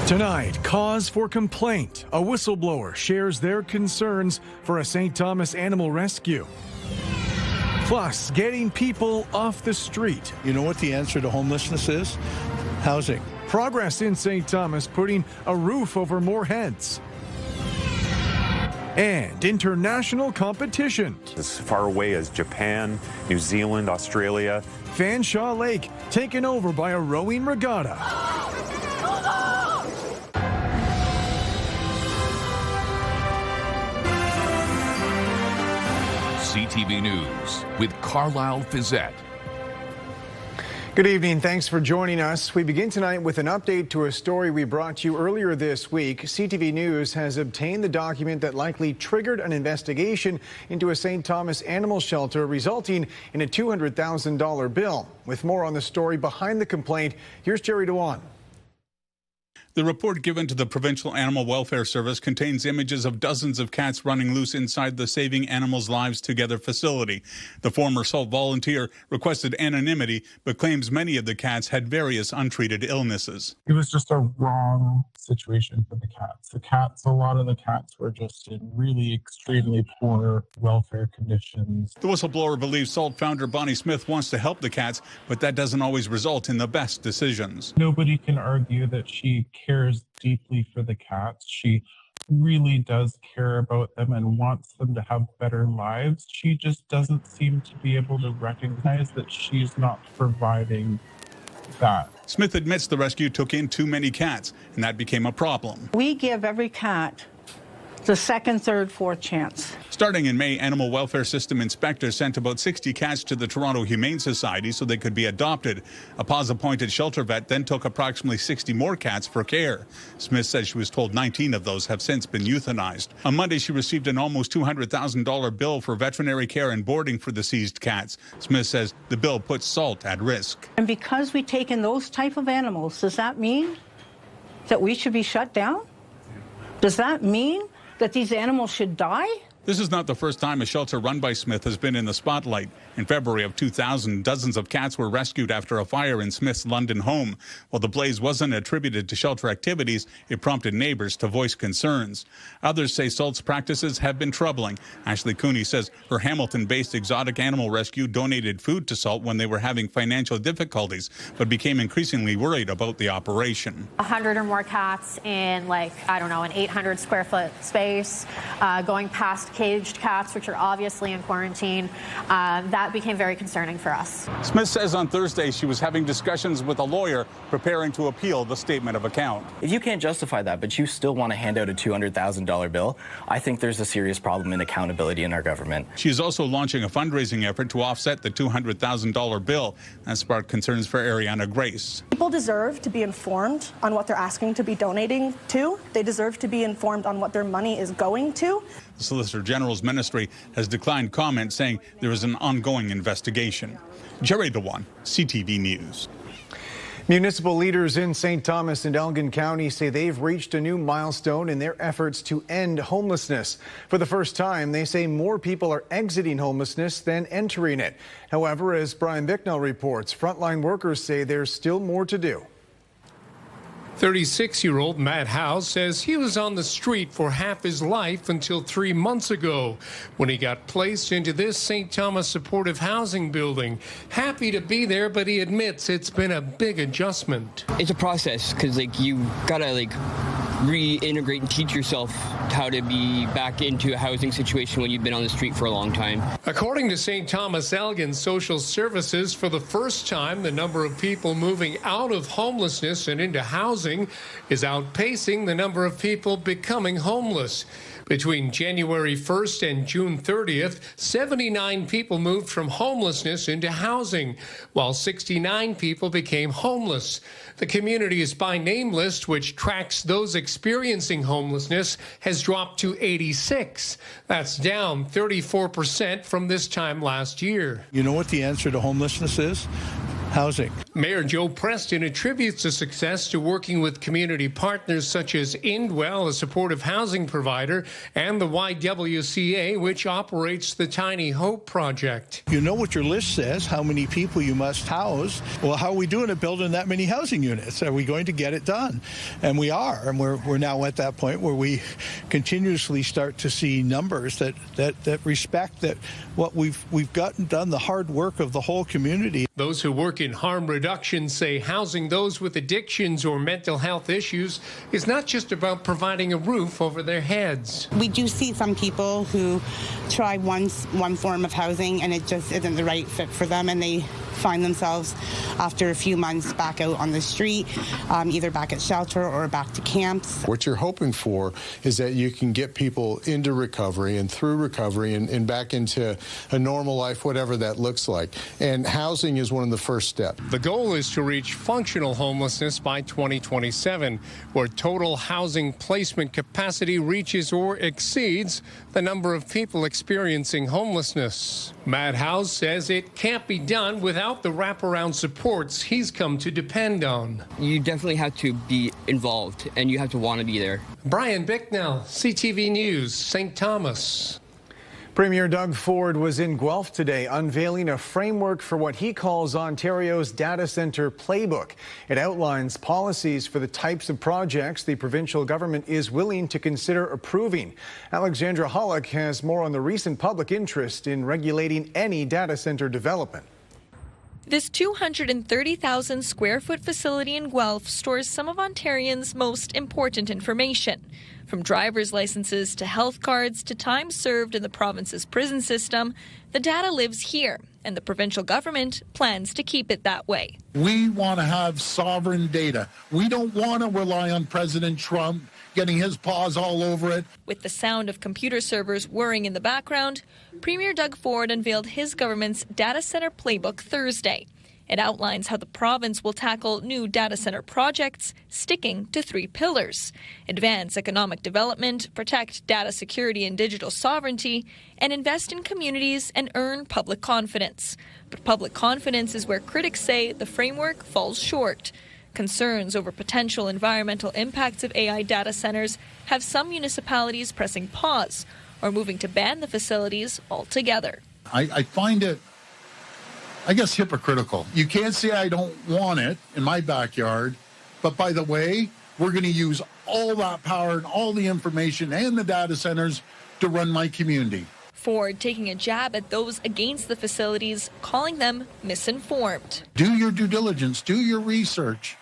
Tonight, cause for complaint. A whistleblower shares their concerns for a St. Thomas animal rescue. Plus, getting people off the street. You know what the answer to homelessness is? Housing. Progress in St. Thomas putting a roof over more heads. And international competition. As far away as Japan, New Zealand, Australia. Fanshawe Lake taken over by a rowing regatta. CTV News with Carlyle Fiset. Good evening. Thanks for joining us. We begin tonight with an update to a story we brought you earlier this week. CTV News has obtained the document that likely triggered an investigation into a St. Thomas animal shelter, resulting in a $200,000 bill. With more on the story behind the complaint, here's Jerry Dewan. The report given to the Provincial Animal Welfare Service contains images of dozens of cats running loose inside the Saving Animals Lives Together facility. The former SALT volunteer requested anonymity, but claims many of the cats had various untreated illnesses. It was just a wrong situation for the cats. A lot of the cats were just in really extremely poor welfare conditions. The whistleblower believes SALT founder Bonnie Smith wants to help the cats, but that doesn't always result in the best decisions. Nobody can argue that she cares deeply for the cats. She really does care about them and wants them to have better lives. She just doesn't seem to be able to recognize that she's not providing that. Smith admits the rescue took in too many cats, and that became a problem. We give every cat the second, third, fourth chance. Starting in May, Animal Welfare System inspectors sent about 60 cats to the Toronto Humane Society so they could be adopted. A PAWS-appointed shelter vet then took approximately 60 more cats for care. Smith says she was told 19 of those have since been euthanized. On Monday, she received an almost $200,000 bill for veterinary care and boarding for the seized cats. Smith says the bill puts SALT at risk. And because we take in those type of animals, does that mean that we should be shut down? Does that mean that these animals should die? This is not the first time a shelter run by Smith has been in the spotlight. In February of 2000, dozens of cats were rescued after a fire in Smith's London home. While the blaze wasn't attributed to shelter activities, it prompted neighbors to voice concerns. Others say SALT's practices have been troubling. Ashley Cooney says her Hamilton-based exotic animal rescue donated food to SALT when they were having financial difficulties, but became increasingly worried about the operation. 100 or more cats in, an 800 square foot space, going past caged cats, which are obviously in quarantine. That became very concerning for us. Smith says on Thursday she was having discussions with a lawyer preparing to appeal the statement of account. If you can't justify that, but you still want to hand out a $200,000 bill, I think there's a serious problem in accountability in our government. She's also launching a fundraising effort to offset the $200,000 bill. That sparked concerns for Ariana Grace. People deserve to be informed on what they're asking to be donating to. They deserve to be informed on what their money is going to. The Solicitor General's ministry has declined comment, saying there is an ongoing investigation. Jerry Dewan, CTV News. Municipal leaders in St. Thomas and Elgin County say they've reached a new milestone in their efforts to end homelessness. For the first time, they say more people are exiting homelessness than entering it. However, as Brian Bicknell reports, frontline workers say there's still more to do. 36-year-old Matt Howe says he was on the street for half his life until 3 months ago when he got placed into this St. Thomas supportive housing building. Happy to be there, but he admits it's been a big adjustment. It's a process because you gotta reintegrate and teach yourself how to be back into a housing situation when you've been on the street for a long time. According to St. Thomas Elgin Social Services, for the first time, the number of people moving out of homelessness and into housing is outpacing the number of people becoming homeless. Between January 1st and June 30th, 79 people moved from homelessness into housing, while 69 people became homeless. The Communities by Name list, which tracks those experiencing homelessness, has dropped to 86. That's down 34% from this time last year. You know what the answer to homelessness is? housing. Mayor Joe Preston attributes the success to working with community partners such as Indwell, a supportive housing provider, and the YWCA, which operates the Tiny Hope Project. You know what your list says, how many people you must house. Well, how are we doing at building that many housing units? Are we going to get it done? And we are, and we're now at that point where we continuously start to see numbers that respect that what we've gotten done, the hard work of the whole community. Those who work in harm reduction say housing those with addictions or mental health issues is not just about providing a roof over their heads. We do see some people who try one form of housing and it just isn't the right fit for them, and they find themselves after a few months back out on the street, either back at shelter or back to camps. What you're hoping for is that you can get people into recovery and through recovery and back into a normal life, whatever that looks like. And housing is one of the first steps. The goal is to reach functional homelessness by 2027, where total housing placement capacity reaches or exceeds the number of people experiencing homelessness. Matt House says it can't be done without the wraparound supports he's come to depend on. You definitely have to be involved, and you have to want to be there. Brian Bicknell, CTV News, St. Thomas. Premier Doug Ford was in Guelph today unveiling a framework for what he calls Ontario's data centre playbook. It outlines policies for the types of projects the provincial government is willing to consider approving. Alexandra Hollick has more on the recent public interest in regulating any data centre development. This 230,000 square foot facility in Guelph stores some of Ontarians' most important information. From driver's licenses to health cards to time served in the province's prison system, the data lives here, and the provincial government plans to keep it that way. We want to have sovereign data. We don't want to rely on President Trump getting his paws all over it. With the sound of computer servers whirring in the background, Premier Doug Ford unveiled his government's data center playbook Thursday. It outlines how the province will tackle new data center projects, sticking to 3 pillars: advance economic development, protect data security and digital sovereignty, and invest in communities and earn public confidence. But public confidence is where critics say the framework falls short. Concerns over potential environmental impacts of AI data centers have some municipalities pressing pause or moving to ban the facilities altogether. I find it, I guess, hypocritical. You can't say I don't want it in my backyard, but by the way, we're going to use all that power and all the information and the data centers to run my community. Ford taking a jab at those against the facilities, calling them misinformed. Do your due diligence, do your research.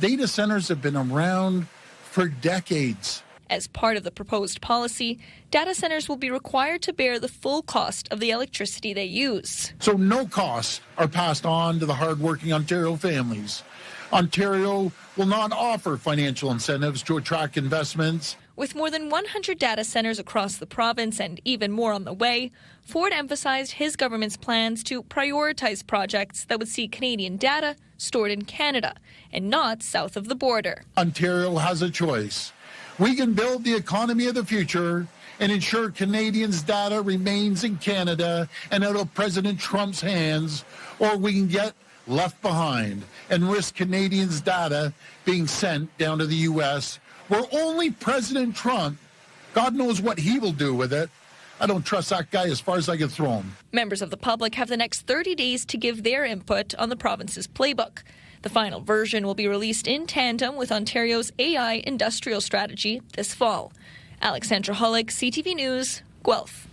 Data centers have been around for decades. As part of the proposed policy, data centers will be required to bear the full cost of the electricity they use. So no costs are passed on to the hardworking Ontario families. Ontario will not offer financial incentives to attract investments. With more than 100 data centers across the province and even more on the way, Ford emphasized his government's plans to prioritize projects that would see Canadian data stored in Canada and not south of the border. Ontario has a choice. We can build the economy of the future and ensure Canadians' data remains in Canada and out of President Trump's hands, or we can get left behind and risk Canadians' data being sent down to the U.S., where only President Trump, God knows what he will do with it. I don't trust that guy as far as I can throw him. Members of the public have the next 30 days to give their input on the province's playbook. The final version will be released in tandem with Ontario's AI industrial strategy this fall. Alexandra Hollick, CTV News, Guelph.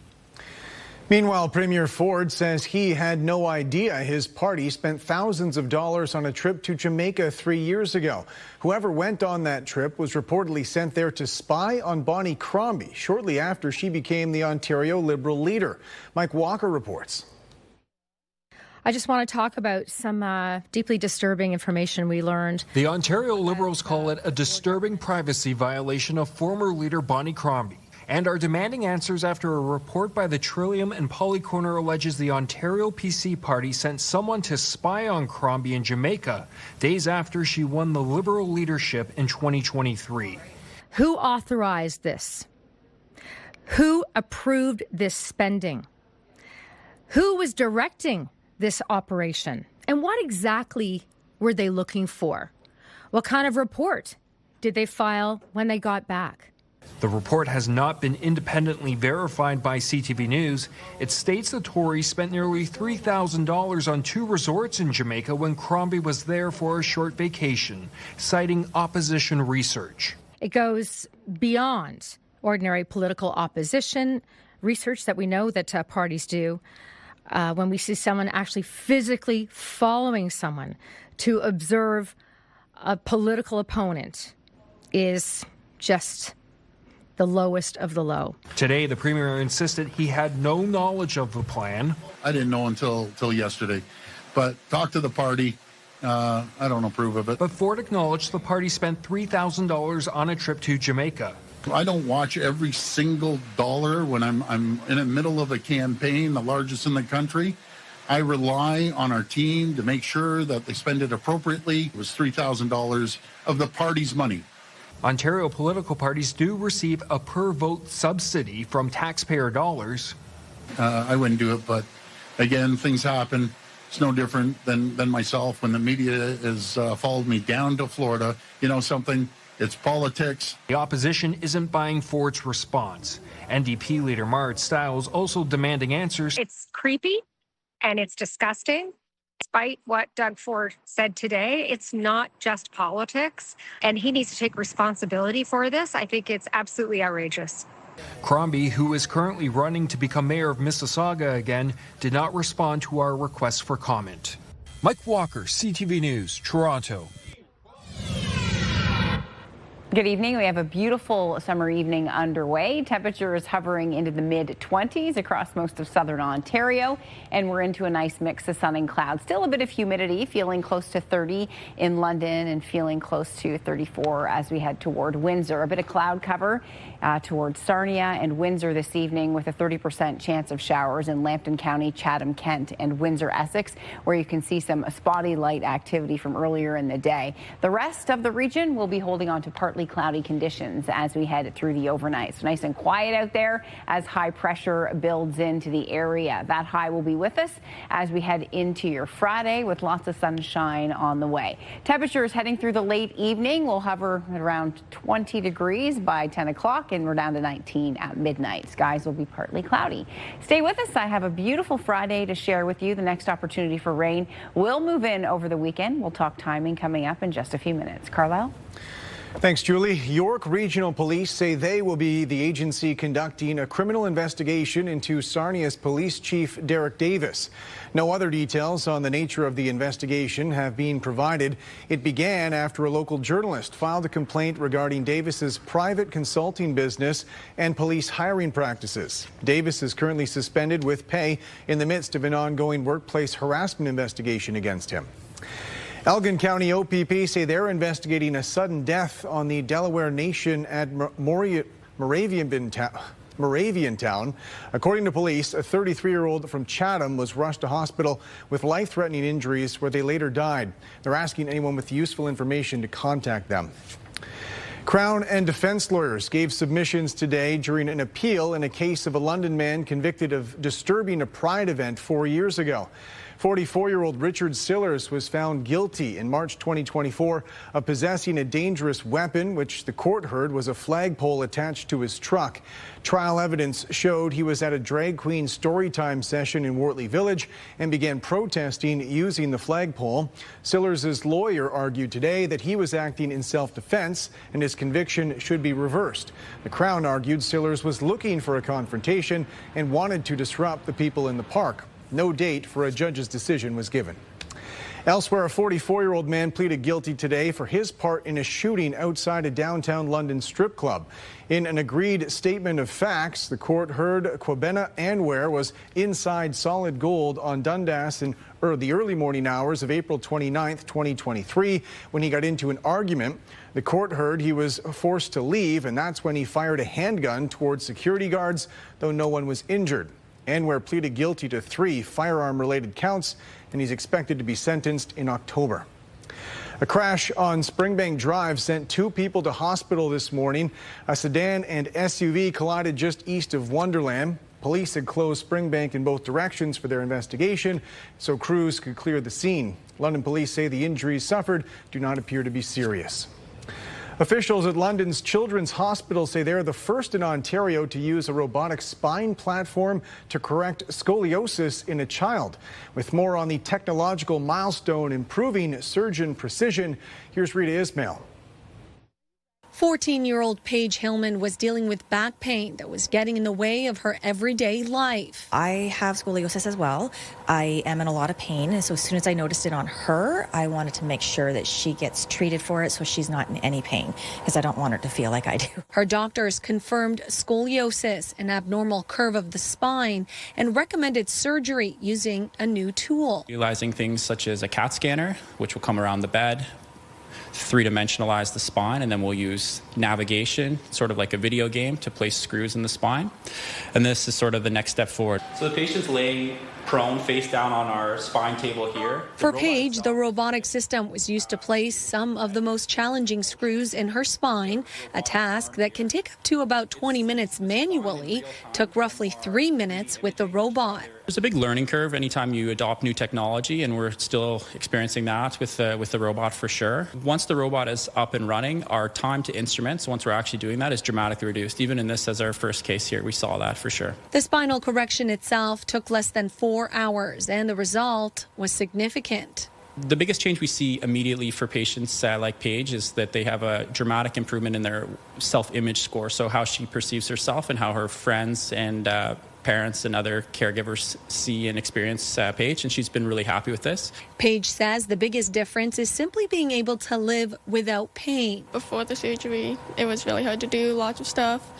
Meanwhile, Premier Ford says he had no idea his party spent thousands of dollars on a trip to Jamaica 3 years ago. Whoever went on that trip was reportedly sent there to spy on Bonnie Crombie shortly after she became the Ontario Liberal leader. Mike Walker reports. I just want to talk about some deeply disturbing information we learned. The Ontario Liberals call it a disturbing privacy violation of former leader Bonnie Crombie and are demanding answers after a report by the Trillium and Polycorner alleges the Ontario PC party sent someone to spy on Crombie in Jamaica days after she won the Liberal leadership in 2023. Who authorized this? Who approved this spending? Who was directing this operation? And what exactly were they looking for? What kind of report did they file when they got back? The report has not been independently verified by CTV News. It states the Tories spent nearly $3,000 on 2 resorts in Jamaica when Crombie was there for a short vacation, citing opposition research. It goes beyond ordinary political opposition research that we know that parties do. When we see someone actually physically following someone to observe a political opponent is just the lowest of the low. Today, the Premier insisted he had no knowledge of the plan. I didn't know until yesterday, but talk to the party. I don't approve of it. But Ford acknowledged the party spent $3,000 on a trip to Jamaica. I don't watch every single dollar when I'm in the middle of a campaign, the largest in the country. I rely on our team to make sure that they spend it appropriately. It was $3,000 of the party's money. Ontario political parties do receive a per-vote subsidy from taxpayer dollars. I wouldn't do it, but again, things happen. It's no different than myself when the media has followed me down to Florida. You know something? It's politics. The opposition isn't buying Ford's response. NDP leader Marit Stiles also demanding answers. It's creepy and it's disgusting. Despite what Doug Ford said today, it's not just politics, and he needs to take responsibility for this. I think it's absolutely outrageous. Crombie, who is currently running to become mayor of Mississauga again, did not respond to our request for comment. Mike Walker, CTV News, Toronto. Good evening. We have a beautiful summer evening underway. Temperatures hovering into the mid-20s across most of southern Ontario, and we're into a nice mix of sun and clouds. Still a bit of humidity, feeling close to 30 in London and feeling close to 34 as we head toward Windsor. A bit of cloud cover towards Sarnia and Windsor this evening with a 30% chance of showers in Lambton County, Chatham, Kent, and Windsor, Essex, where you can see some spotty light activity from earlier in the day. The rest of the region will be holding on to partly cloudy conditions as we head through the overnight. So nice and quiet out there as high pressure builds into the area. That high will be with us as we head into your Friday with lots of sunshine on the way. Temperatures heading through the late evening will hover at around 20 degrees by 10 o'clock, and we're down to 19 at midnight. Skies will be partly cloudy. Stay with us. I have a beautiful Friday to share with you. The next opportunity for rain will move in over the weekend. We'll talk timing coming up in just a few minutes. Carlyle? Thanks, Julie. York Regional Police say they will be the agency conducting a criminal investigation into Sarnia's Police Chief Derek Davis. No other details on the nature of the investigation have been provided. It began after a local journalist filed a complaint regarding Davis's private consulting business and police hiring practices. Davis is currently suspended with pay in the midst of an ongoing workplace harassment investigation against him. Elgin County OPP say they're investigating a sudden death on the Delaware Nation at Moravian Town. According to police, a 33-year-old from Chatham was rushed to hospital with life-threatening injuries where they later died. They're asking anyone with useful information to contact them. Crown and defense lawyers gave submissions today during an appeal in a case of a London man convicted of disturbing a pride event 4 years ago. 44-year-old Richard Sillers was found guilty in March 2024 of possessing a dangerous weapon, which the court heard was a flagpole attached to his truck. Trial evidence showed he was at a drag queen storytime session in Wortley Village and began protesting using the flagpole. Sillers' lawyer argued today that he was acting in self-defense and his conviction should be reversed. The Crown argued Sillers was looking for a confrontation and wanted to disrupt the people in the park. No date for a judge's decision was given. Elsewhere, a 44-year-old man pleaded guilty today for his part in a shooting outside a downtown London strip club. In an agreed statement of facts, the court heard Kwabena Anwar was inside Solid Gold on Dundas in the early morning hours of April 29, 2023, when he got into an argument. The court heard he was forced to leave, and that's when he fired a handgun towards security guards, though no one was injured. Anwar pleaded guilty to 3 firearm-related counts, and he's expected to be sentenced in October. A crash on Springbank Drive sent 2 people to hospital this morning. A sedan and SUV collided just east of Wonderland. Police had closed Springbank in both directions for their investigation, so crews could clear the scene. London police say the injuries suffered do not appear to be serious. Officials at London's Children's Hospital say they're the first in Ontario to use a robotic spine platform to correct scoliosis in a child. With more on the technological milestone improving surgeon precision, here's Rita Ismail. 14-year-old Paige Hillman was dealing with back pain that was getting in the way of her everyday life. I have scoliosis as well. I am in a lot of pain, and so as soon as I noticed it on her, I wanted to make sure that she gets treated for it so she's not in any pain, because I don't want her to feel like I do. Her doctors confirmed scoliosis, an abnormal curve of the spine, and recommended surgery using a new tool. Utilizing things such as a CAT scanner, which will come around the bed, three-dimensionalize the spine, and then we'll use navigation, sort of like a video game, to place screws in the spine. And this is sort of the next step forward. So the patient's laying prone, face down on our spine table here. For Paige, the robotic system was used to place some of the most challenging screws in her spine, a task that can take up to about 20 minutes manually, took roughly 3 minutes with the robot. There's a big learning curve anytime you adopt new technology, and we're still experiencing that with the robot for sure. Once the robot is up and running, our time to instruments, once we're actually doing that, is dramatically reduced. Even in this as our first case here, we saw that for sure. The spinal correction itself took less than 4 hours, and the result was significant. The biggest change we see immediately for patients like Paige is that they have a dramatic improvement in their self-image score, so how she perceives herself and how her friends and parents and other caregivers see and experience Paige, and she's been really happy with this. Paige says the biggest difference is simply being able to live without pain. Before the surgery, it was really hard to do lots of stuff.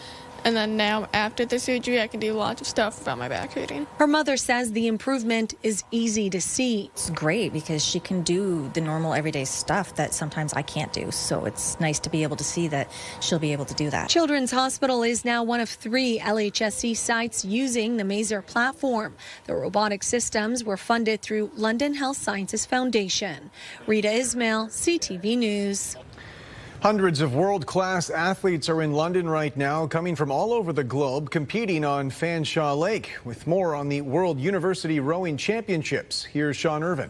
And then now, after the surgery, I can do lots of stuff without my back hurting. Her mother says the improvement is easy to see. It's great because she can do the normal everyday stuff that sometimes I can't do. So it's nice to be able to see that she'll be able to do that. Children's Hospital is now one of 3 LHSC sites using the Mazer platform. The robotic systems were funded through London Health Sciences Foundation. Rita Ismail, CTV News. Hundreds of world-class athletes are in London right now, coming from all over the globe, competing on Fanshawe Lake. With more on the World University Rowing Championships, here's Sean Irvin.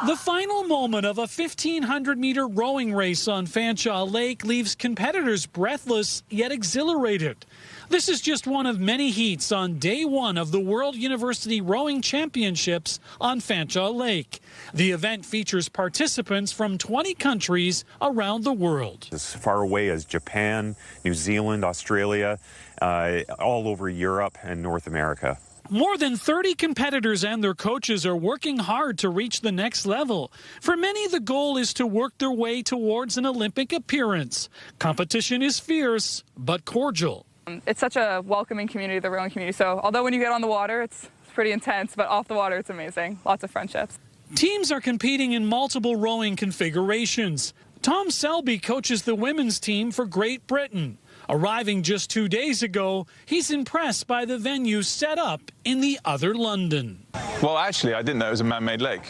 The final moment of a 1,500-meter rowing race on Fanshawe Lake leaves competitors breathless yet exhilarated. This is just one of many heats on day 1 of the World University Rowing Championships on Fanshawe Lake. The event features participants from 20 countries around the world. As far away as Japan, New Zealand, Australia, all over Europe and North America. More than 30 competitors and their coaches are working hard to reach the next level. For many, the goal is to work their way towards an Olympic appearance. Competition is fierce, but cordial. It's such a welcoming community, the rowing community. So although when you get on the water, it's pretty intense, but off the water, it's amazing. Lots of friendships. Teams are competing in multiple rowing configurations. Tom Selby coaches the women's team for Great Britain. Arriving just 2 days ago, he's impressed by the venue set up in the other London. Well, actually, I didn't know it was a man-made lake,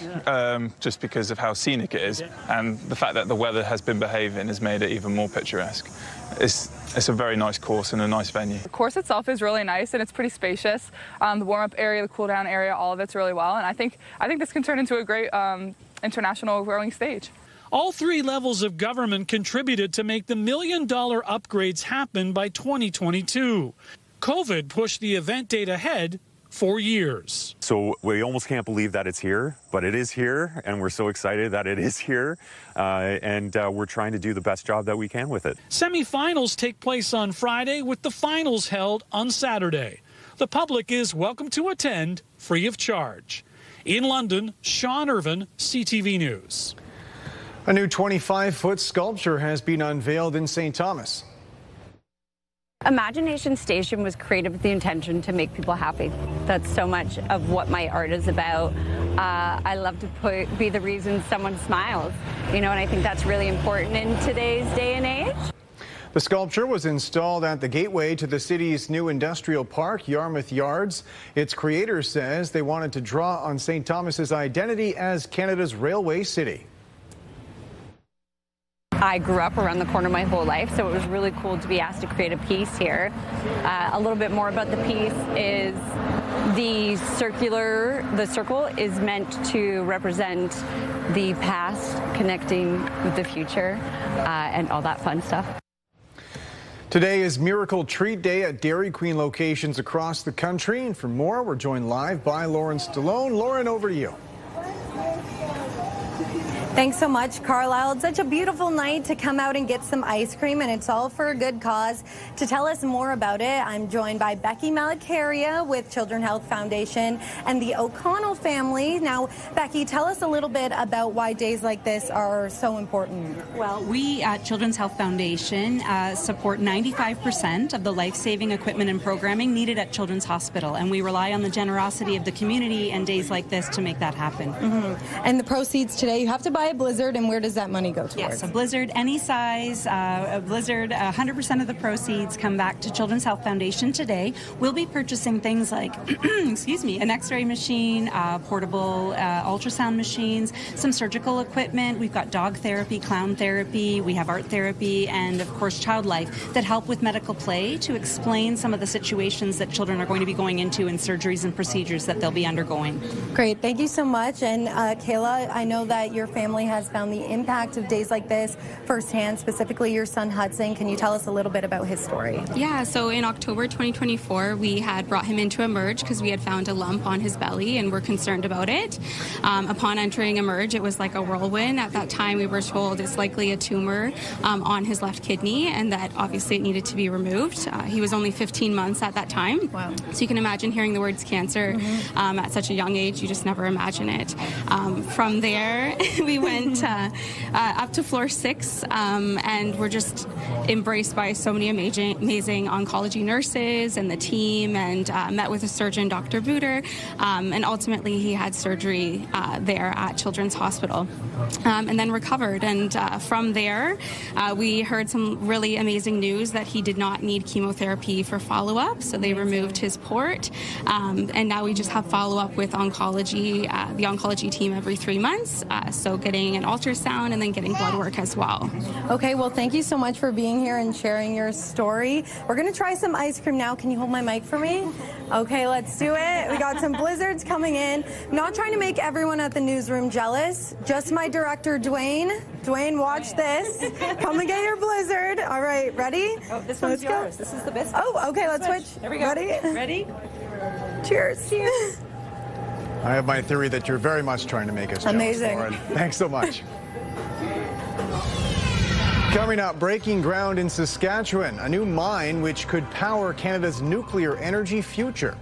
just because of how scenic it is. And the fact that the weather has been behaving has made it even more picturesque. It's a very nice course and a nice venue. The course itself is really nice and it's pretty spacious. The warm-up area, the cool-down area, all of it's really well. And I think this can turn into a great international rowing stage. All 3 levels of government contributed to make the $1 million upgrades happen by 2022. COVID pushed the event date ahead 4 years. So we almost can't believe that it's here, but it is here, and we're so excited that it is here, and we're trying to do the best job that we can with it. Semi-finals take place on Friday, with the finals held on Saturday. The public is welcome to attend free of charge. In London, Sean Irvin, CTV News. A new 25-foot sculpture has been unveiled in St. Thomas. Imagination Station was created with the intention to make people happy. That's so much of what my art is about. I love to be the reason someone smiles, and I think that's really important in today's day and age. The sculpture was installed at the gateway to the city's new industrial park, Yarmouth Yards. Its creator says they wanted to draw on St. Thomas's identity as Canada's railway city. I grew up around the corner my whole life, so it was really cool to be asked to create a piece here. A little bit more about the piece is the circle is meant to represent the past connecting with the future and all that fun stuff. Today is Miracle Treat Day at Dairy Queen locations across the country. And for more, we're joined live by Lauren Stallone. Lauren, over to you. Thanks so much, Carlyle. It's such a beautiful night to come out and get some ice cream, and it's all for a good cause. To tell us more about it, I'm joined by Becky Malacaria with Children's Health Foundation and the O'Connell family. Now, Becky, tell us a little bit about why days like this are so important. Well, we at Children's Health Foundation support 95% of the life-saving equipment and programming needed at Children's Hospital, and we rely on the generosity of the community and days like this to make that happen. And the proceeds today, you have to buy a Blizzard, and where does that money go towards? Yes, a Blizzard, any size, a Blizzard, 100% of the proceeds come back to Children's Health Foundation today. We'll be purchasing things like, excuse me, an x-ray machine, portable ultrasound machines, some surgical equipment. We've got dog therapy, clown therapy, we have art therapy, and of course Child Life that help with medical play to explain some of the situations that children are going to be going into and surgeries and procedures that they'll be undergoing. Great, thank you so much. And Kayla, I know that your family has found the impact of days like this firsthand, specifically your son Hudson. Can you tell us a little bit about his story? Yeah, so in October 2024, we had brought him into Emerge because we had found a lump on his belly and were concerned about it. Upon entering Emerge, it was like a whirlwind. At that time, we were told it's likely a tumor on his left kidney and that obviously it needed to be removed. He was only 15 months at that time. Wow. So you can imagine hearing the words cancer at such a young age. You just never imagine it. From there, we went up to floor 6 and were just embraced by so many amazing oncology nurses and the team, and met with a surgeon, Dr. Buder, and ultimately he had surgery there at Children's Hospital and then recovered. And from there, we heard some really amazing news that he did not need chemotherapy for follow-up, so they removed his port, and now we just have follow-up with oncology, the oncology team every 3 months, so getting an ultrasound and then getting blood work as well. Okay, well, thank you so much for being here and sharing your story. We're going to try some ice cream now. Can you hold my mic for me? Okay, let's do it. We got some Blizzards coming in. Not trying to make everyone at the newsroom jealous, just my director, Dwayne. Dwayne, watch this. Come and get your Blizzard. All right, ready? Oh, this one's yours. This is the biscuit. Oh, okay, let's switch. There we go. Ready? Cheers. Cheers. I have my theory that you're very much trying to make us jealous, amazing. Lauren. Thanks so much. Coming up, breaking ground in Saskatchewan, a new mine which could power Canada's nuclear energy future.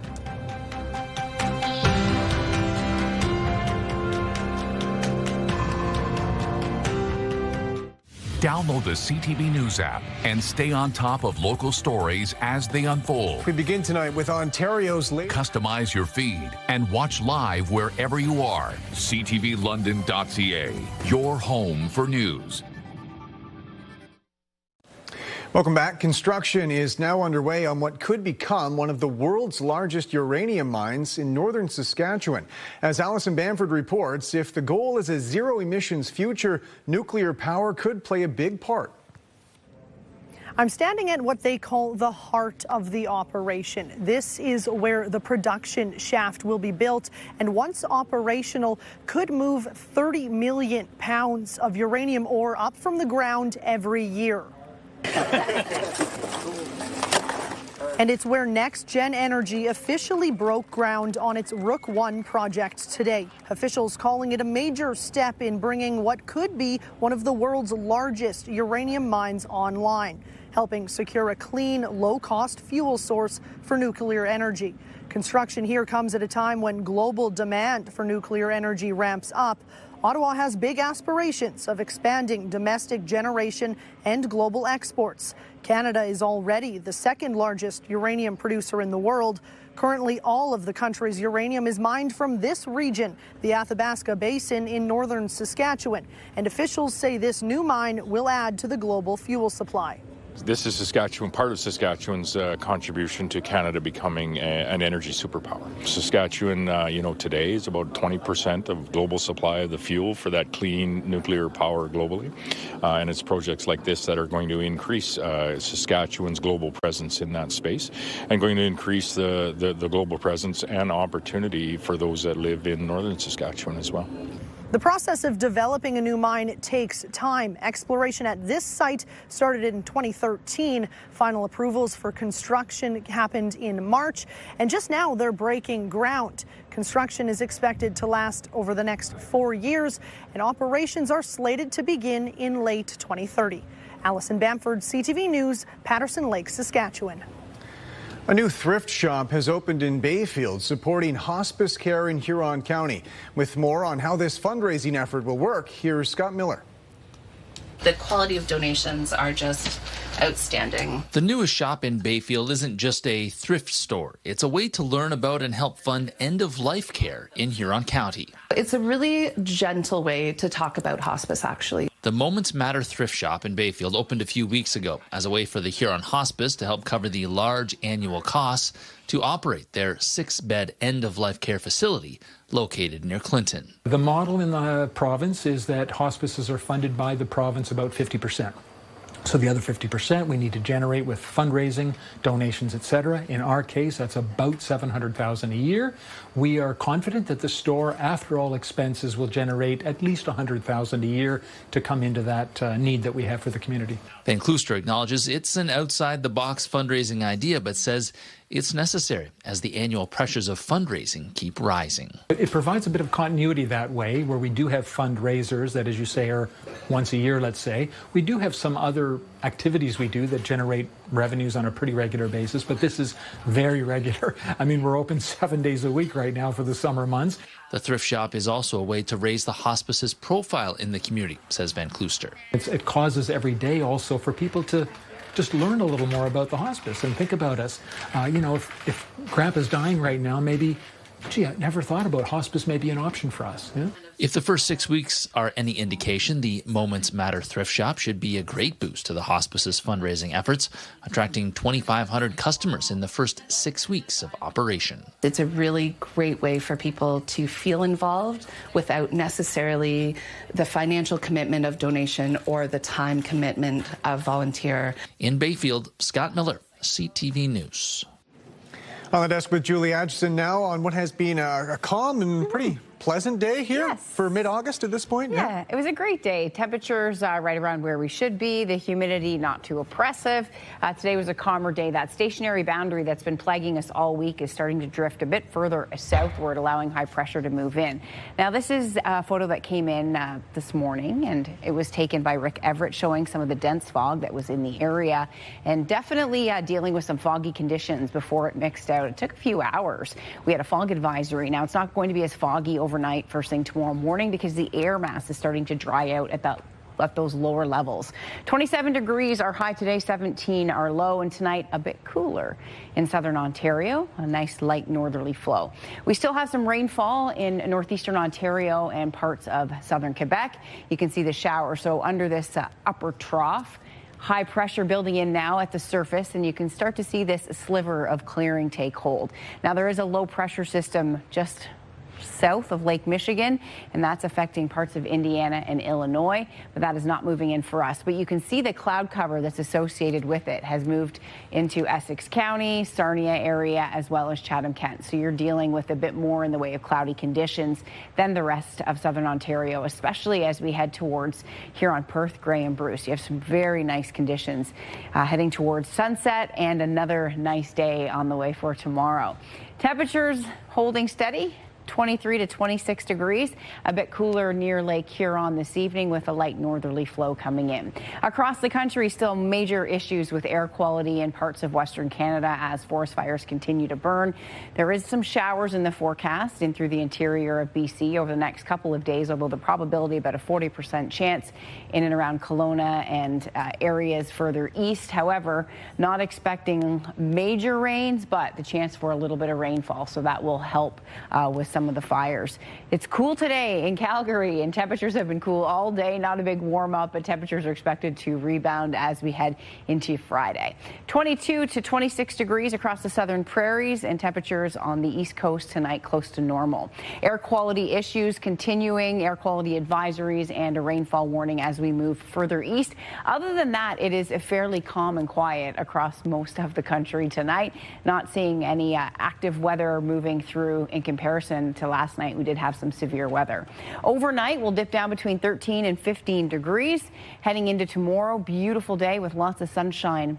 Download the CTV News app and stay on top of local stories as they unfold. We begin tonight with Ontario's latest. Customize your feed and watch live wherever you are. ctvlondon.ca, your home for news. Welcome back. Construction is now underway on what could become one of the world's largest uranium mines in northern Saskatchewan. As Alison Bamford reports, if the goal is a zero-emissions future, nuclear power could play a big part. I'm standing at what they call the heart of the operation. This is where the production shaft will be built, and once operational, could move 30 million pounds of uranium ore up from the ground every year. And it's where NextGen Energy officially broke ground on its Rook 1 project today. Officials calling it a major step in bringing what could be one of the world's largest uranium mines online, helping secure a clean, low-cost fuel source for nuclear energy. Construction here comes at a time when global demand for nuclear energy ramps up. Ottawa has big aspirations of expanding domestic generation and global exports. Canada is already the second largest uranium producer in the world. Currently, all of the country's uranium is mined from this region, the Athabasca Basin in northern Saskatchewan, and officials say this new mine will add to the global fuel supply. This is Saskatchewan, part of Saskatchewan's contribution to Canada becoming an energy superpower. Saskatchewan, today is about 20% of global supply of the fuel for that clean nuclear power globally. And it's projects like this that are going to increase Saskatchewan's global presence in that space and going to increase the global presence and opportunity for those that live in northern Saskatchewan as well. The process of developing a new mine takes time. Exploration at this site started in 2013. Final approvals for construction happened in March, and just now they're breaking ground. Construction is expected to last over the next 4 years, and operations are slated to begin in late 2030. Allison Bamford, CTV News, Patterson Lake, Saskatchewan. A new thrift shop has opened in Bayfield, supporting hospice care in Huron County. With more on how this fundraising effort will work, here's Scott Miller. The quality of donations are just outstanding. The newest shop in Bayfield isn't just a thrift store. It's a way to learn about and help fund end-of-life care in Huron County. It's a really gentle way to talk about hospice, actually. The Moments Matter thrift shop in Bayfield opened a few weeks ago as a way for the Huron Hospice to help cover the large annual costs to operate their 6-bed end-of-life care facility located near Clinton. The model in the province is that hospices are funded by the province about 50%. So the other 50% we need to generate with fundraising, donations, etc. In our case, that's about $700,000 a year. We are confident that the store, after all expenses, will generate at least $100,000 a year to come into that need that we have for the community. Van Klooster acknowledges it's an outside-the-box fundraising idea, but says it's necessary as the annual pressures of fundraising keep rising. It provides a bit of continuity that way, where we do have fundraisers that, as you say, are once a year, let's say. We do have some other activities we do that generate revenues on a pretty regular basis, but this is very regular. I mean, we're open 7 days a week right now for the summer months. The thrift shop is also a way to raise the hospice's profile in the community, says Van Klooster. It causes every day also for people to just learn a little more about the hospice and think about us. If Grandpa's dying right now, maybe, gee, I never thought about hospice may be an option for us. Yeah? If the first 6 weeks are any indication, the Moments Matter thrift shop should be a great boost to the hospice's fundraising efforts, attracting 2,500 customers in the first 6 weeks of operation. It's a really great way for people to feel involved without necessarily the financial commitment of donation or the time commitment of volunteer. In Bayfield, Scott Miller, CTV News. On the desk with Julie Adgeson now on what has been a calm and pretty pleasant day here for mid-August at this point. Yeah, it was a great day. Temperatures right around where we should be. The humidity not too oppressive. Today was a calmer day. That stationary boundary that's been plaguing us all week is starting to drift a bit further southward, allowing high pressure to move in. Now, this is a photo that came in this morning, and it was taken by Rick Everett, showing some of the dense fog that was in the area, and definitely dealing with some foggy conditions before it mixed out. It took a few hours. We had a fog advisory. Now, it's not going to be as foggy overnight first thing tomorrow morning because the air mass is starting to dry out at those lower levels. 27 degrees our high today, 17 our low, and tonight a bit cooler in southern Ontario, a nice light northerly flow. We still have some rainfall in northeastern Ontario and parts of southern Quebec. You can see the shower, so under this upper trough. High pressure building in now at the surface, and you can start to see this sliver of clearing take hold. Now, there is a low pressure system just south of Lake Michigan, and that's affecting parts of Indiana and Illinois, but that is not moving in for us. But you can see the cloud cover that's associated with it has moved into Essex County, Sarnia area, as well as Chatham-Kent. So you're dealing with a bit more in the way of cloudy conditions than the rest of southern Ontario, especially as we head towards Huron, Perth, Grey and Bruce. You have some very nice conditions heading towards sunset, and another nice day on the way for tomorrow. Temperatures holding steady. 23 to 26 degrees, a bit cooler near Lake Huron this evening with a light northerly flow coming in. Across the country, still major issues with air quality in parts of Western Canada as forest fires continue to burn. There is some showers in the forecast in through the interior of BC over the next couple of days, although the probability about a 40% chance in and around Kelowna and areas further east. However, not expecting major rains, but the chance for a little bit of rainfall, so that will help with some some of the fires. It's cool today in Calgary, and temperatures have been cool all day. Not a big warm up, but temperatures are expected to rebound as we head into Friday. 22 to 26 degrees across the southern prairies, and temperatures on the east coast tonight close to normal. Air quality issues continuing, air quality advisories and a rainfall warning as we move further east. Other than that, it is fairly calm and quiet across most of the country tonight. Not seeing any active weather moving through in comparison to last night. We did have some severe weather. Overnight, we'll dip down between 13 and 15 degrees. Heading into tomorrow, beautiful day with lots of sunshine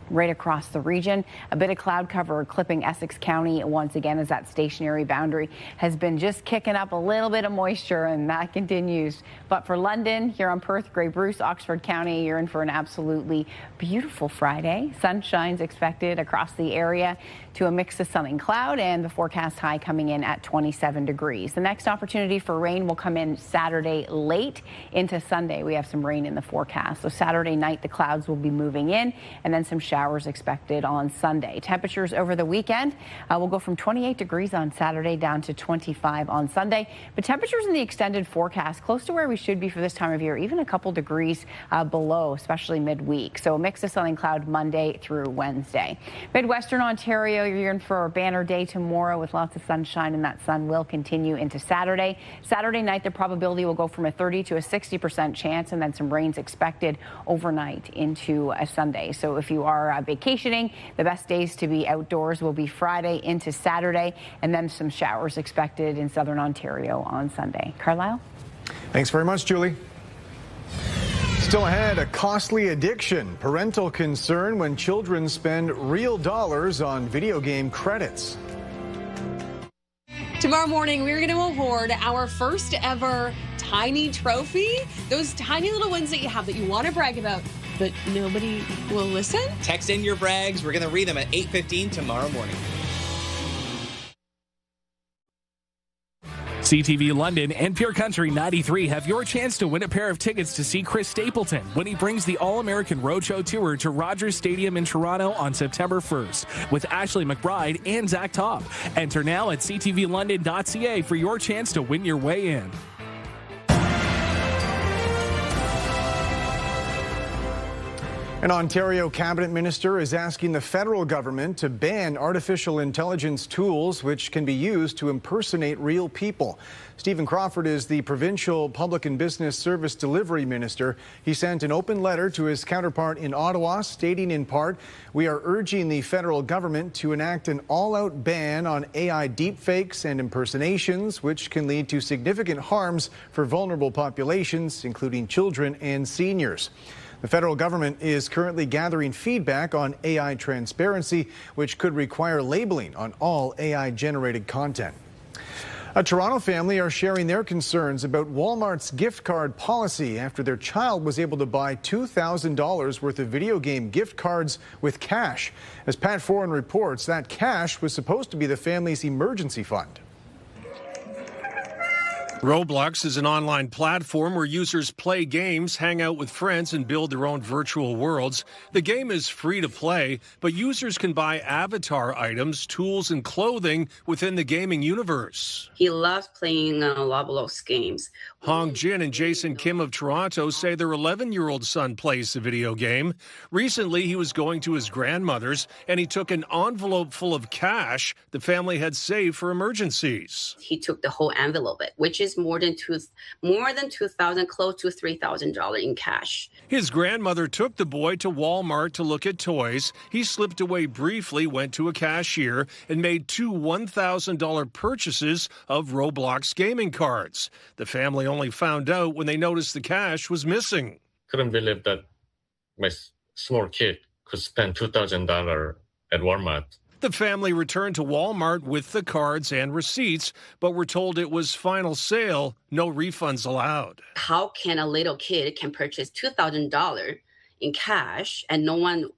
right across the region. A bit of cloud cover clipping Essex County once again as that stationary boundary has been just kicking up a little bit of moisture, and that continues. But for London, here on Perth, Grey Bruce, Oxford County, you're in for an absolutely beautiful Friday. Sunshine's expected across the area to a mix of sun and cloud, and the forecast high coming in at 27 degrees. The next opportunity for rain will come in Saturday late into Sunday. We have some rain in the forecast. So Saturday night, the clouds will be moving in, and then some showers expected on Sunday. Temperatures over the weekend will go from 28 degrees on Saturday down to 25 on Sunday. But temperatures in the extended forecast close to where we should be for this time of year, even a couple degrees below, especially midweek. So a mix of sun and cloud Monday through Wednesday. Midwestern Ontario, you're in for a banner day tomorrow with lots of sunshine, and that sun will continue into Saturday. Saturday night, the probability will go from a 30 to a 60% chance, and then some rains expected overnight into a Sunday. So if you are vacationing, the best days to be outdoors will be Friday into Saturday, and then some showers expected in southern Ontario on Sunday. Carlyle? Thanks very much, Julie. Still ahead, a costly addiction, parental concern when children spend real dollars on video game credits. Tomorrow morning, we're going to award our first ever tiny trophy. Those tiny little ones that you have that you want to brag about, but nobody will listen. Text in your brags. We're going to read them at 8:15 tomorrow morning. CTV London and Pure Country 93 have your chance to win a pair of tickets to see Chris Stapleton when he brings the All-American Roadshow Tour to Rogers Stadium in Toronto on September 1st with Ashley McBride and Zach Topp. Enter now at ctvlondon.ca for your chance to win your way in. An Ontario cabinet minister is asking the federal government to ban artificial intelligence tools which can be used to impersonate real people. Stephen Crawford is the provincial public and business service delivery minister. He sent an open letter to his counterpart in Ottawa stating in part, "We are urging the federal government to enact an all-out ban on AI deepfakes and impersonations, which can lead to significant harms for vulnerable populations, including children and seniors." The federal government is currently gathering feedback on AI transparency, which could require labeling on all AI-generated content. A Toronto family are sharing their concerns about Walmart's gift card policy after their child was able to buy $2,000 worth of video game gift cards with cash. As Pat Foran reports, that cash was supposed to be the family's emergency fund. Roblox is an online platform where users play games, hang out with friends, and build their own virtual worlds. The game is free to play, but users can buy avatar items, tools, and clothing within the gaming universe. He loves playing Roblox games. Hong Jin and Jason Kim of Toronto say their 11-year-old son plays the video game. Recently, he was going to his grandmother's, and he took an envelope full of cash the family had saved for emergencies. He took the whole envelope, which is more than $2,000, close to $3,000 in cash. His grandmother took the boy to Walmart to look at toys. He slipped away briefly, went to a cashier, and made two $1,000 purchases of Roblox gaming cards. The family only found out when they noticed the cash was missing. Couldn't believe that my small kid could spend $2,000 at Walmart. The family returned to Walmart with the cards and receipts, but were told it was final sale, no refunds allowed. How can a little kid can purchase $2,000 in cash and no one,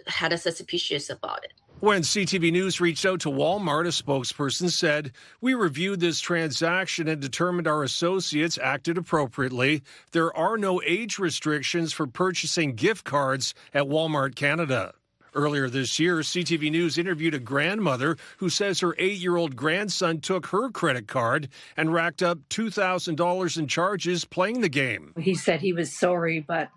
had a suspicious about it? When CTV News reached out to Walmart, a spokesperson said, "We reviewed this transaction and determined our associates acted appropriately. There are no age restrictions for purchasing gift cards at Walmart Canada." Earlier this year, CTV News interviewed a grandmother who says her 8-year-old grandson took her credit card and racked up $2,000 in charges playing the game. He said he was sorry, but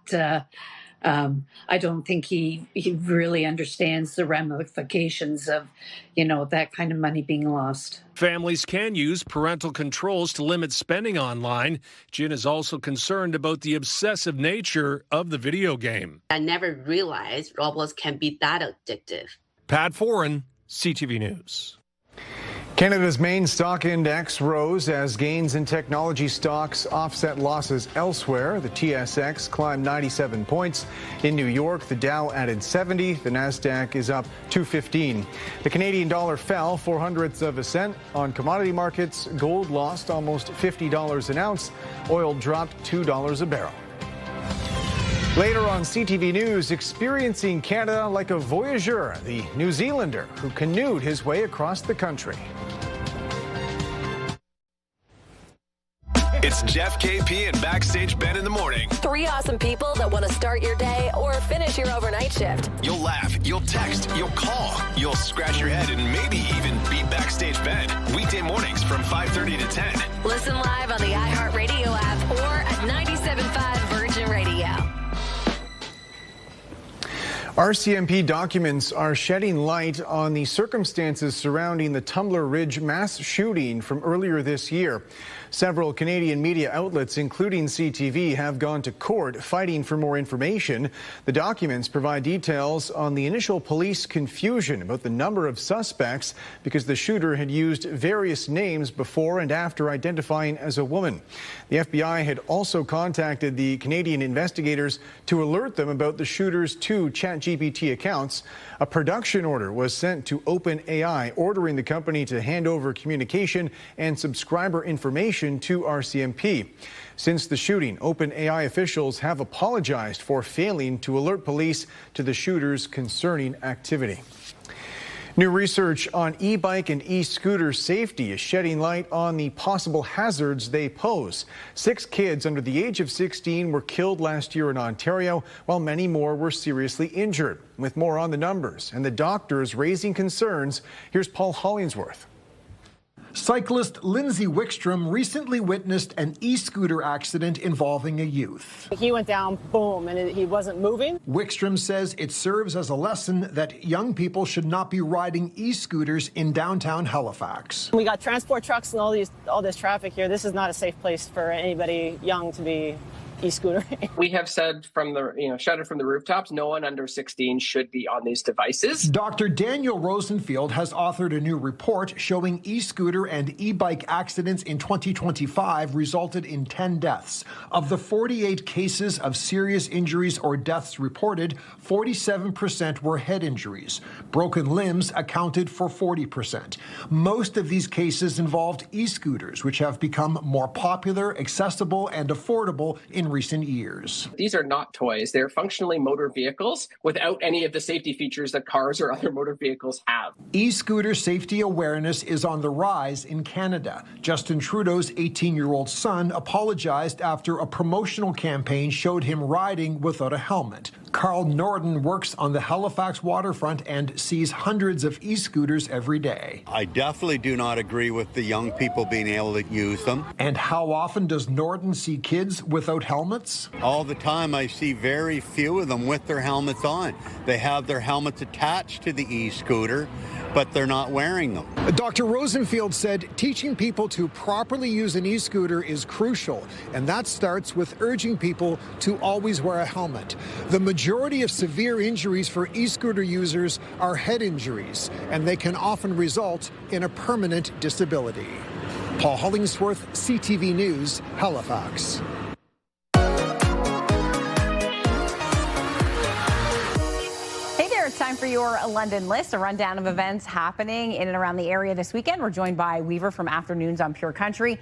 I don't think he really understands the ramifications of, that kind of money being lost. Families can use parental controls to limit spending online. Jen is also concerned about the obsessive nature of the video game. I never realized Roblox can be that addictive. Pat Foran, CTV News. Canada's main stock index rose as gains in technology stocks offset losses elsewhere. The TSX climbed 97 points. In New York, the Dow added 70. The Nasdaq is up 215. The Canadian dollar fell 0.04 on commodity markets. Gold lost almost $50 an ounce. Oil dropped $2 a barrel. Later on CTV News, experiencing Canada like a voyageur, the New Zealander who canoed his way across the country. It's Jeff, KP, and Backstage Ben in the morning. 3 awesome people that want to start your day or finish your overnight shift. You'll laugh, you'll text, you'll call, you'll scratch your head, and maybe even beat Backstage Ben. Weekday mornings from 5:30 to 10. Listen live on the iHeartRadio app or at 97.5 Virgin Radio. RCMP documents are shedding light on the circumstances surrounding the Tumbler Ridge mass shooting from earlier this year. Several Canadian media outlets, including CTV, have gone to court fighting for more information. The documents provide details on the initial police confusion about the number of suspects because the shooter had used various names before and after identifying as a woman. The FBI had also contacted the Canadian investigators to alert them about the shooter's 2 ChatGPT accounts. A production order was sent to OpenAI, ordering the company to hand over communication and subscriber information to RCMP. Since the shooting, OpenAI officials have apologized for failing to alert police to the shooter's concerning activity. New research on e-bike and e-scooter safety is shedding light on the possible hazards they pose. 6 kids under the age of 16 were killed last year in Ontario, while many more were seriously injured. With more on the numbers and the doctors raising concerns, here's Paul Hollingsworth. Cyclist Lindsay Wickstrom recently witnessed an e-scooter accident involving a youth. He went down, boom, and he wasn't moving. Wickstrom says it serves as a lesson that young people should not be riding e-scooters in downtown Halifax. We got transport trucks and all this traffic here. This is not a safe place for anybody young to be e-scooter. We have said shouted from the rooftops, no one under 16 should be on these devices. Dr. Daniel Rosenfield has authored a new report showing e-scooter and e-bike accidents in 2025 resulted in 10 deaths. Of the 48 cases of serious injuries or deaths reported, 47% were head injuries. Broken limbs accounted for 40%. Most of these cases involved e-scooters, which have become more popular, accessible, and affordable in recent years. These are not toys. They're functionally motor vehicles without any of the safety features that cars or other motor vehicles have. E-scooter safety awareness is on the rise in Canada. Justin Trudeau's 18-year-old son apologized after a promotional campaign showed him riding without a helmet. Carl Norden works on the Halifax waterfront and sees hundreds of e-scooters every day. I definitely do not agree with the young people being able to use them. And how often does Norden see kids without helmets? All the time. I see very few of them with their helmets on. They have their helmets attached to the e-scooter, but they're not wearing them. Dr. Rosenfield said teaching people to properly use an e-scooter is crucial, and that starts with urging people to always wear a helmet. The majority of severe injuries for e-scooter users are head injuries, and they can often result in a permanent disability. Paul Hollingsworth, CTV News, Halifax. It's time for your London list, a rundown of events happening in and around the area this weekend. We're joined by Weaver from Afternoons on Pure Country.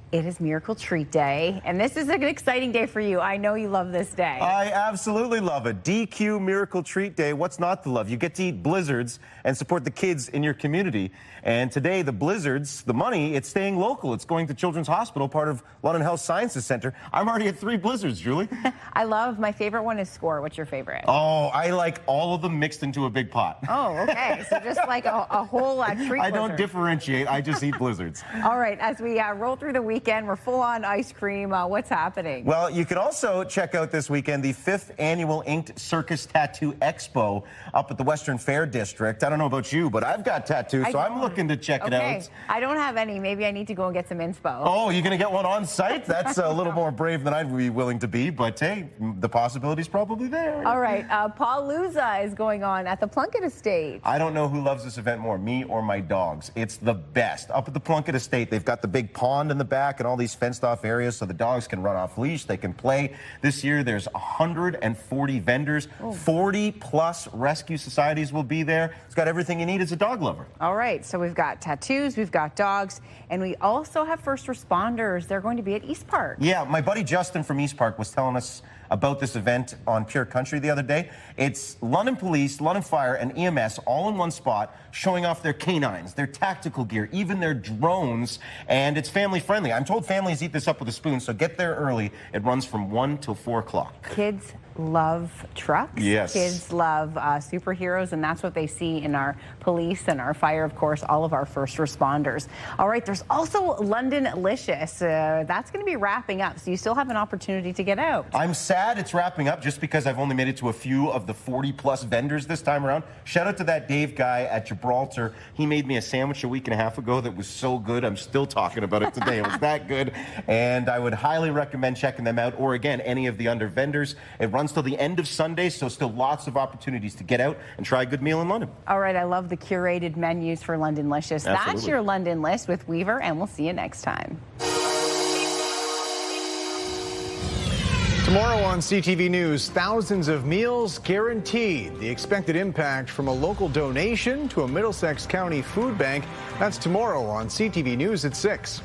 It is Miracle Treat Day, and this is an exciting day for you. I know you love this day. I absolutely love it. DQ Miracle Treat Day. What's not to love? You get to eat blizzards and support the kids in your community. And today, the blizzards, the money, it's staying local. It's going to Children's Hospital, part of London Health Sciences Center. I'm already at 3 blizzards, Julie. I love, my favorite one is Score. What's your favorite? Oh, I like all of them mixed into a big pot. Oh, okay. So just like a whole treat I don't blizzard. differentiate. I just eat blizzards. All right. As we roll through the weekend, we're full on ice cream. What's happening? Well, you can also check out this weekend the 5th annual Inked Circus Tattoo Expo up at the Western Fair District. I don't know about you, but I've got tattoos, so I'm looking to check it out. I don't have any. Maybe I need to go and get some inspo. Oh, you're going to get one on site? That's a little more brave than I'd be willing to be, but hey, the possibility's probably there. All right. Palooza is going on at the Plunkett Estate. I don't know who loves this event more, me or my dogs. It's the best. Up at the Plunkett Estate, they've got the big pond in the back and all these fenced-off areas so the dogs can run off leash, they can play. This year, there's 140 vendors. 40-plus rescue societies will be there. It's got everything you need as a dog lover. All right. So we've got tattoos, we've got dogs, and we also have first responders. They're going to be at East Park. Yeah, my buddy Justin from East Park was telling us about this event on Pure Country the other day. It's London Police, London Fire, and EMS all in one spot, showing off their canines, their tactical gear, even their drones, and it's family friendly. I'm told families eat this up with a spoon, so get there early. It runs from 1 till 4 o'clock. Kids love trucks. Yes. Kids love superheroes, and that's what they see in our police and our fire, of course, all of our first responders. All right, there's also London-licious. That's going to be wrapping up, so you still have an opportunity to get out. I'm sad it's wrapping up just because I've only made it to a few of the 40-plus vendors this time around. Shout out to that Dave guy at Gibraltar. He made me a sandwich a week and a half ago that was so good. I'm still talking about it today. It was that good, and I would highly recommend checking them out, or again, any of the other vendors. It runs till the end of Sunday, so still lots of opportunities to get out and try a good meal in London. All right, I love the curated menus for London-licious. That's your London List with Weaver, and we'll see you next time. Tomorrow on CTV News, thousands of meals guaranteed. The expected impact from a local donation to a Middlesex County food bank. That's tomorrow on CTV News at 6.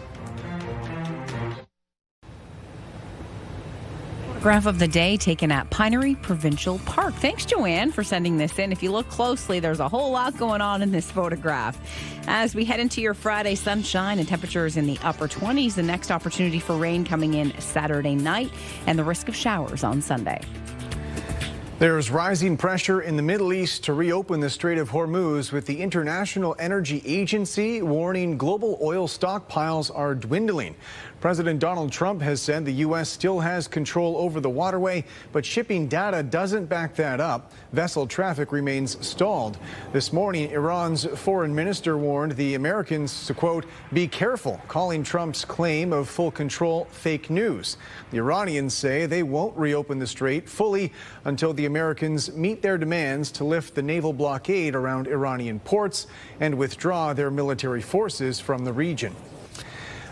Photograph of the day taken at Pinery Provincial Park. Thanks, Joanne, for sending this in. If you look closely, there's a whole lot going on in this photograph. As we head into your Friday, sunshine and temperatures in the upper 20s. The next opportunity for rain coming in Saturday night and the risk of showers on Sunday. There's rising pressure in the Middle East to reopen the Strait of Hormuz, with the International Energy Agency warning global oil stockpiles are dwindling. President Donald Trump has said the U.S. still has control over the waterway, but shipping data doesn't back that up. Vessel traffic remains stalled. This morning, Iran's foreign minister warned the Americans to, quote, be careful, calling Trump's claim of full control fake news. The Iranians say they won't reopen the strait fully until the Americans meet their demands to lift the naval blockade around Iranian ports and withdraw their military forces from the region.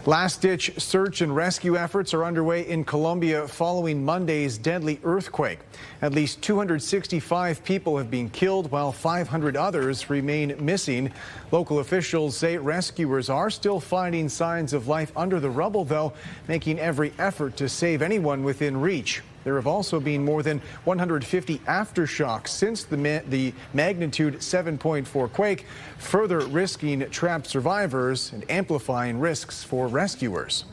Last-ditch search and rescue efforts are underway in Colombia following Monday's deadly earthquake. At least 265 people have been killed, while 500 others remain missing. Local officials say rescuers are still finding signs of life under the rubble, though, making every effort to save anyone within reach. There have also been more than 150 aftershocks since the magnitude 7.4 quake, further risking trapped survivors and amplifying risks for rescuers.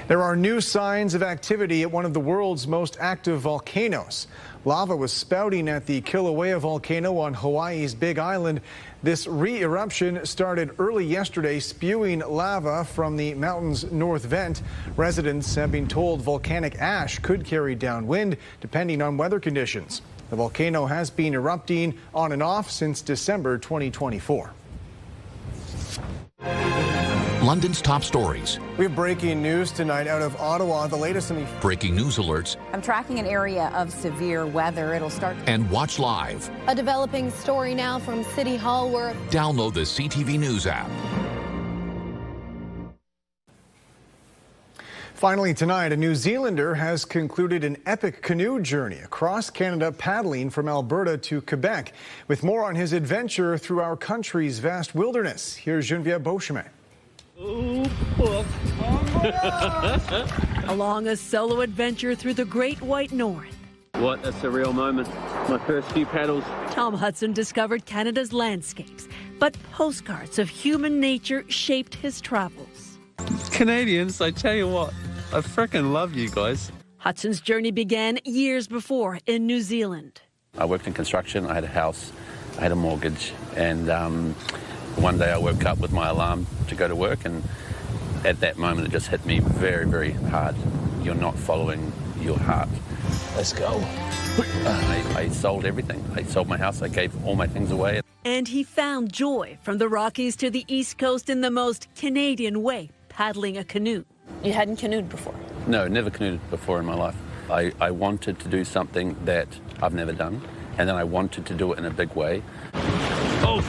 There are new signs of activity at one of the world's most active volcanoes. Lava was spouting at the Kilauea volcano on Hawaii's Big Island. This re-eruption started early yesterday, spewing lava from the mountain's north vent. Residents have been told volcanic ash could carry downwind, depending on weather conditions. The volcano has been erupting on and off since December 2024. London's top stories. We have breaking news tonight out of Ottawa. The latest in the breaking news alerts. I'm tracking an area of severe weather. It'll start. And watch live. A developing story now from City Hall where. Download the CTV News app. Finally tonight, a New Zealander has concluded an epic canoe journey across Canada, paddling from Alberta to Quebec. With more on his adventure through our country's vast wilderness, here's Geneviève Beauchemin. Oh, Along a solo adventure through the Great White North. What a surreal moment. My first few paddles. Tom Hudson discovered Canada's landscapes, but postcards of human nature shaped his travels. Canadians, I tell you what, I freaking love you guys. Hudson's journey began years before in New Zealand. I worked in construction, I had a house, I had a mortgage, and one day I woke up with my alarm to go to work, and at that moment it just hit me very, very hard. You're not following your heart. Let's go. I sold everything. I sold my house, I gave all my things away. And he found joy from the Rockies to the East Coast in the most Canadian way, paddling a canoe. You hadn't canoed before? No, never canoed before in my life. I wanted to do something that I've never done, and then I wanted to do it in a big way. Oh,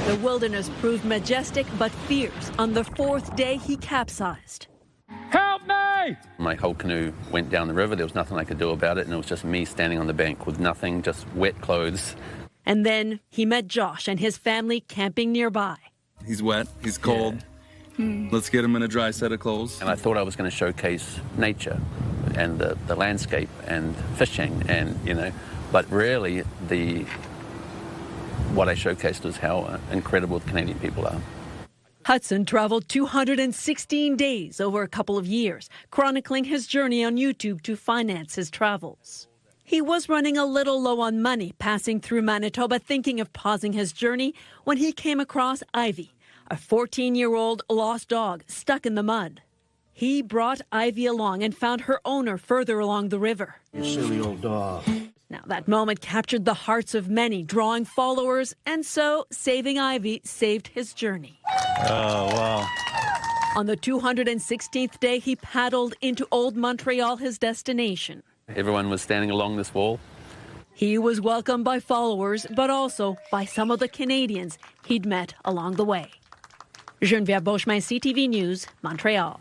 The wilderness proved majestic but fierce. On the fourth day, he capsized. Help me! My whole canoe went down the river. There was nothing I could do about it, and it was just me standing on the bank with nothing, just wet clothes. And then he met Josh and his family camping nearby. He's wet, he's cold. Yeah. Let's get him in a dry set of clothes. And I thought I was going to showcase nature and the landscape and fishing and, but really what I showcased was how incredible the Canadian people are. Hudson traveled 216 days over a couple of years, chronicling his journey on YouTube to finance his travels. He was running a little low on money, passing through Manitoba, thinking of pausing his journey when he came across Ivy, a 14-year-old lost dog stuck in the mud. He brought Ivy along and found her owner further along the river. You silly old dog. Now, that moment captured the hearts of many, drawing followers, and so saving Ivy saved his journey. Oh, wow. On the 216th day, he paddled into Old Montreal, his destination. Everyone was standing along this wall. He was welcomed by followers, but also by some of the Canadians he'd met along the way. Geneviève Beauchemin, CTV News, Montreal.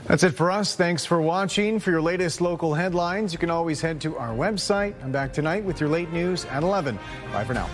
That's it for us. Thanks for watching. For your latest local headlines, you can always head to our website. I'm back tonight with your late news at 11. Bye for now.